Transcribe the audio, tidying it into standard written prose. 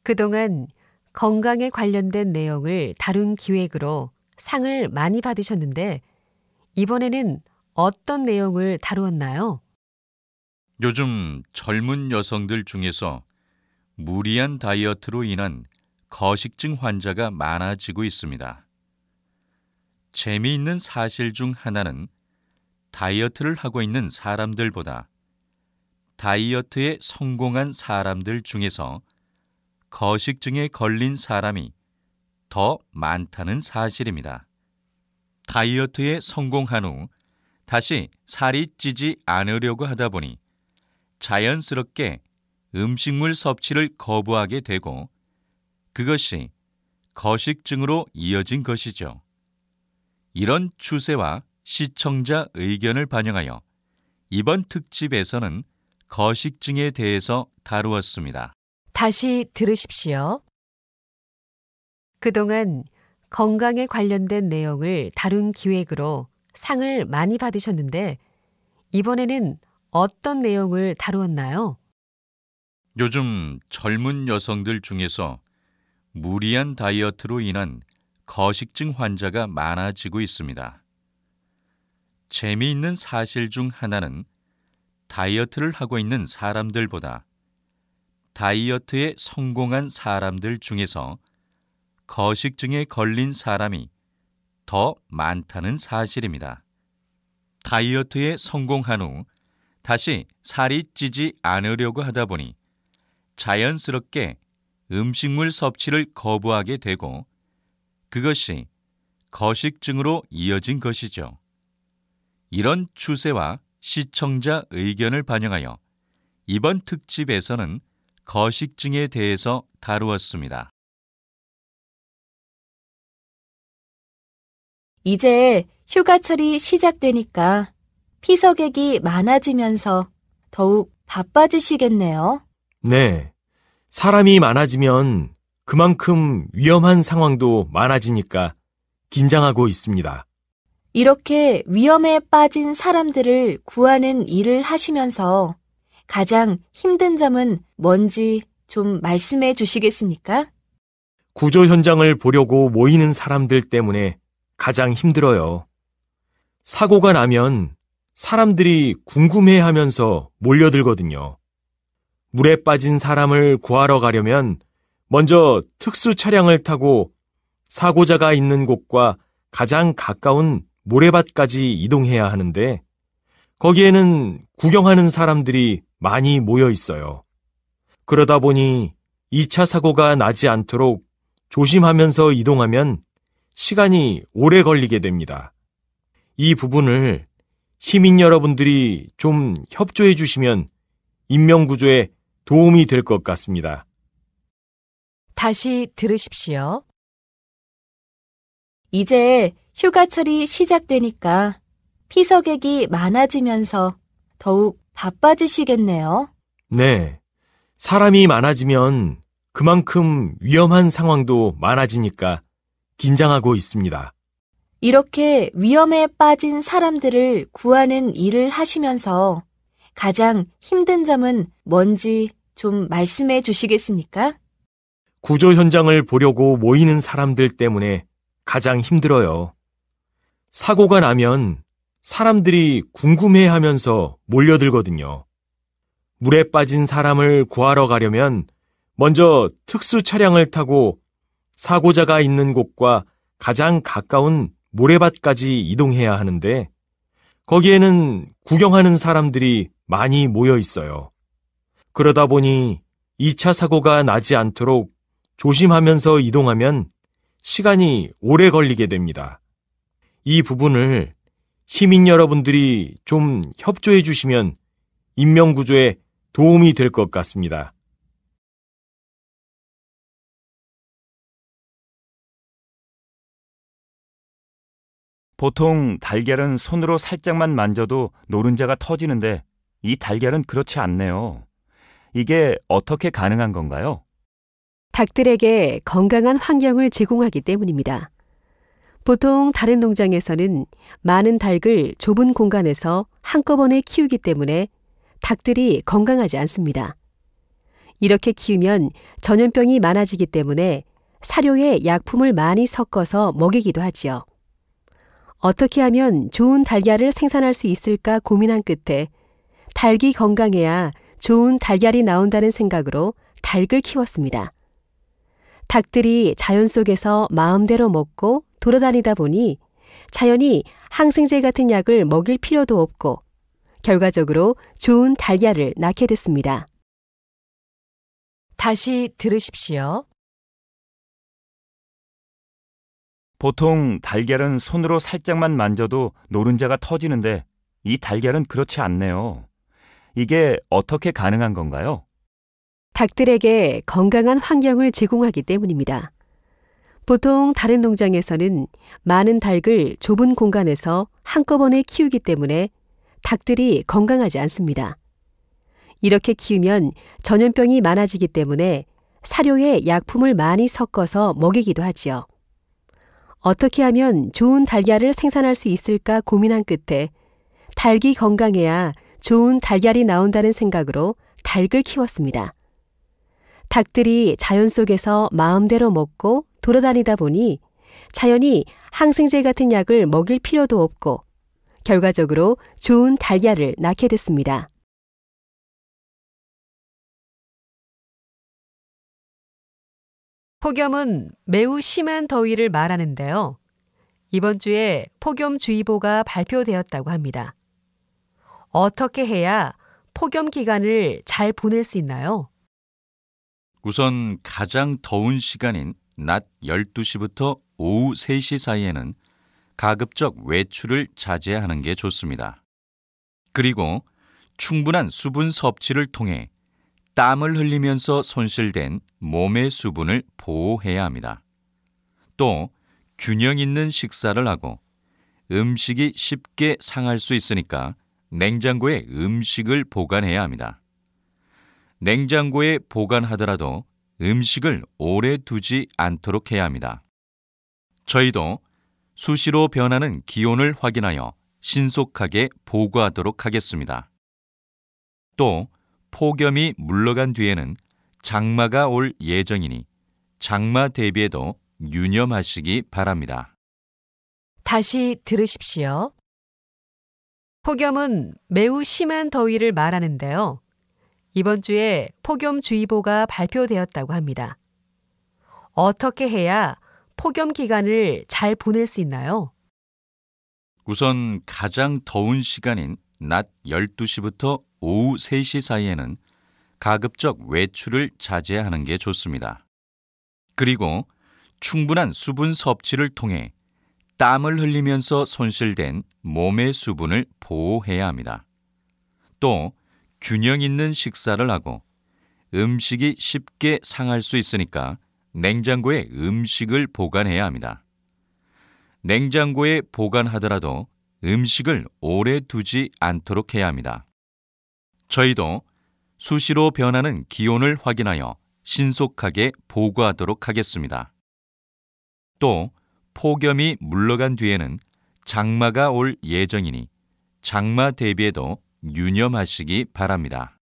그동안 건강에 관련된 내용을 다룬 기획으로 상을 많이 받으셨는데 이번에는 어떤 내용을 다루었나요? 요즘 젊은 여성들 중에서 무리한 다이어트로 인한 거식증 환자가 많아지고 있습니다. 재미있는 사실 중 하나는 다이어트를 하고 있는 사람들보다 다이어트에 성공한 사람들 중에서 거식증에 걸린 사람이 더 많다는 사실입니다. 다이어트에 성공한 후 다시 살이 찌지 않으려고 하다 보니 자연스럽게 음식물 섭취를 거부하게 되고 그것이 거식증으로 이어진 것이죠. 이런 추세와 시청자 의견을 반영하여 이번 특집에서는 거식증에 대해서 다루었습니다. 다시 들으십시오. 그동안 건강에 관련된 내용을 다룬 기획으로 상을 많이 받으셨는데 이번에는 어떤 내용을 다루었나요? 요즘 젊은 여성들 중에서 무리한 다이어트로 인한 거식증 환자가 많아지고 있습니다. 재미있는 사실 중 하나는 다이어트를 하고 있는 사람들보다 다이어트에 성공한 사람들 중에서 거식증에 걸린 사람이 더 많다는 사실입니다. 다이어트에 성공한 후 다시 살이 찌지 않으려고 하다 보니 자연스럽게 음식물 섭취를 거부하게 되고 그것이 거식증으로 이어진 것이죠. 이런 추세와 시청자 의견을 반영하여 이번 특집에서는 거식증에 대해서 다루었습니다. 이제 휴가철이 시작되니까 피서객이 많아지면서 더욱 바빠지시겠네요. 네. 사람이 많아지면 그만큼 위험한 상황도 많아지니까 긴장하고 있습니다. 이렇게 위험에 빠진 사람들을 구하는 일을 하시면서 가장 힘든 점은 뭔지 좀 말씀해 주시겠습니까? 구조 현장을 보려고 모이는 사람들 때문에 가장 힘들어요. 사고가 나면 사람들이 궁금해하면서 몰려들거든요. 물에 빠진 사람을 구하러 가려면 먼저 특수 차량을 타고 사고자가 있는 곳과 가장 가까운 모래밭까지 이동해야 하는데 거기에는 구경하는 사람들이 많이 모여 있어요. 그러다 보니 2차 사고가 나지 않도록 조심하면서 이동하면 시간이 오래 걸리게 됩니다. 이 부분을 시민 여러분들이 좀 협조해 주시면 인명구조에 도움이 될 것 같습니다. 다시 들으십시오. 이제 휴가철이 시작되니까 피서객이 많아지면서 더욱 바빠지시겠네요. 네. 사람이 많아지면 그만큼 위험한 상황도 많아지니까 긴장하고 있습니다. 이렇게 위험에 빠진 사람들을 구하는 일을 하시면서 가장 힘든 점은 뭔지 좀 말씀해 주시겠습니까? 구조 현장을 보려고 모이는 사람들 때문에 가장 힘들어요. 사고가 나면 사람들이 궁금해하면서 몰려들거든요. 물에 빠진 사람을 구하러 가려면 먼저 특수 차량을 타고 사고자가 있는 곳과 가장 가까운 모래밭까지 이동해야 하는데 거기에는 구경하는 사람들이 많이 모여 있어요. 그러다 보니 2차 사고가 나지 않도록 조심하면서 이동하면 시간이 오래 걸리게 됩니다. 이 부분을 시민 여러분들이 좀 협조해 주시면 인명구조에 도움이 될 것 같습니다. 보통 달걀은 손으로 살짝만 만져도 노른자가 터지는데 이 달걀은 그렇지 않네요. 이게 어떻게 가능한 건가요? 닭들에게 건강한 환경을 제공하기 때문입니다. 보통 다른 농장에서는 많은 닭을 좁은 공간에서 한꺼번에 키우기 때문에 닭들이 건강하지 않습니다. 이렇게 키우면 전염병이 많아지기 때문에 사료에 약품을 많이 섞어서 먹이기도 하지요. 어떻게 하면 좋은 달걀을 생산할 수 있을까 고민한 끝에 닭이 건강해야 좋은 달걀이 나온다는 생각으로 닭을 키웠습니다. 닭들이 자연 속에서 마음대로 먹고 돌아다니다 보니 자연히 항생제 같은 약을 먹일 필요도 없고 결과적으로 좋은 달걀을 낳게 됐습니다. 다시 들으십시오. 보통 달걀은 손으로 살짝만 만져도 노른자가 터지는데 이 달걀은 그렇지 않네요. 이게 어떻게 가능한 건가요? 닭들에게 건강한 환경을 제공하기 때문입니다. 보통 다른 농장에서는 많은 닭을 좁은 공간에서 한꺼번에 키우기 때문에 닭들이 건강하지 않습니다. 이렇게 키우면 전염병이 많아지기 때문에 사료에 약품을 많이 섞어서 먹이기도 하지요. 어떻게 하면 좋은 달걀을 생산할 수 있을까 고민한 끝에 닭이 건강해야 좋은 달걀이 나온다는 생각으로 닭을 키웠습니다. 닭들이 자연 속에서 마음대로 먹고 돌아다니다 보니 자연히 항생제 같은 약을 먹일 필요도 없고 결과적으로 좋은 달걀을 낳게 됐습니다. 폭염은 매우 심한 더위를 말하는데요. 이번 주에 폭염주의보가 발표되었다고 합니다. 어떻게 해야 폭염 기간을 잘 보낼 수 있나요? 우선 가장 더운 시간인 낮 12시부터 오후 3시 사이에는 가급적 외출을 자제하는 게 좋습니다. 그리고 충분한 수분 섭취를 통해 땀을 흘리면서 손실된 몸의 수분을 보호해야 합니다. 또 균형 있는 식사를 하고 음식이 쉽게 상할 수 있으니까 냉장고에 음식을 보관해야 합니다. 냉장고에 보관하더라도 음식을 오래 두지 않도록 해야 합니다. 저희도 수시로 변하는 기온을 확인하여 신속하게 보고하도록 하겠습니다. 또 폭염이 물러간 뒤에는 장마가 올 예정이니 장마 대비에도 유념하시기 바랍니다. 다시 들으십시오. 폭염은 매우 심한 더위를 말하는데요. 이번 주에 폭염주의보가 발표되었다고 합니다. 어떻게 해야 폭염 기간을 잘 보낼 수 있나요? 우선 가장 더운 시간인 낮 12시부터 오후 3시 사이에는 가급적 외출을 자제하는 게 좋습니다. 그리고 충분한 수분 섭취를 통해 땀을 흘리면서 손실된 몸의 수분을 보호해야 합니다. 또 균형 있는 식사를 하고 음식이 쉽게 상할 수 있으니까 냉장고에 음식을 보관해야 합니다. 냉장고에 보관하더라도 음식을 오래 두지 않도록 해야 합니다. 저희도 수시로 변하는 기온을 확인하여 신속하게 보고하도록 하겠습니다. 또 폭염이 물러간 뒤에는 장마가 올 예정이니 장마 대비에도 유념하시기 바랍니다.